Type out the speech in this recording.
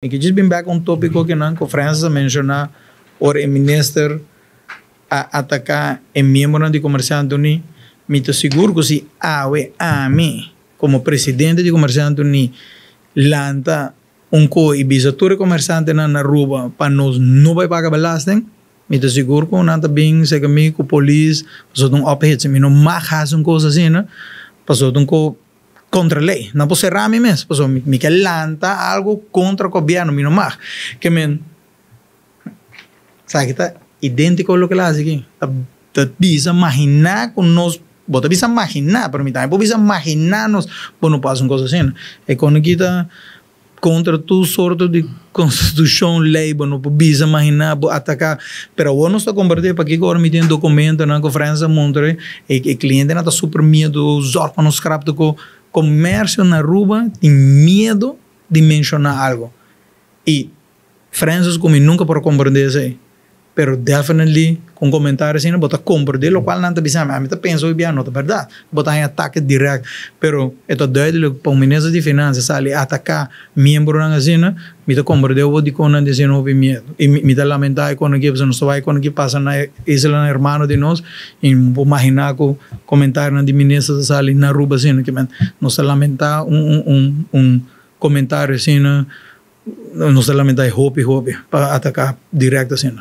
Ik just been back on topic ook in Anco Francis menciona or el minister a atacar el miembro de Comerciante Unido. Me estoy seguro que si a mí como presidente de Comerciante Unido lanta co e bisatura comerciante na rua para nós não vai pagar belasting. Me estoy seguro que nanta bem se que me com polícia passou um ophit se me não marras coisa assim, né? Passou contra a lei. Não pode ser rami mesmo. Passou me que lanta algo contra o governo, me não mar. Que men sabe que tá idêntico ao que lá aqui. Tá bisa imaginar com nós, bota bisa imaginar, para mim também, bisa imaginar nós, por não passar coisa assim. É quando que tá contra tu sorte de constituição, lei, não pode imaginar, atacar. Pero eu não estou convertido para que agora me tem documento na conferência montre e cliente não está super medo, zorpa no scrap do comércio na rua tem medo de mencionar algo. E Francis como nunca por compreender isso. Pero definitely com comentários assim, bota compreender, o qual não está pensando, a mim está pensando bem, não é verdade. Bota em ataque direto, pero é duidelijk para o ministro de Finanças ali atacar membro assim, me está compreender o de quando dizendo houve medo. E me está lamentar quando que não vai quando que passa na isla hermano de nós, e imaginar que o comentário de ministro ali na rua assim, que não se lamentar comentário assim, não se lamentar hope para atacar direto assim.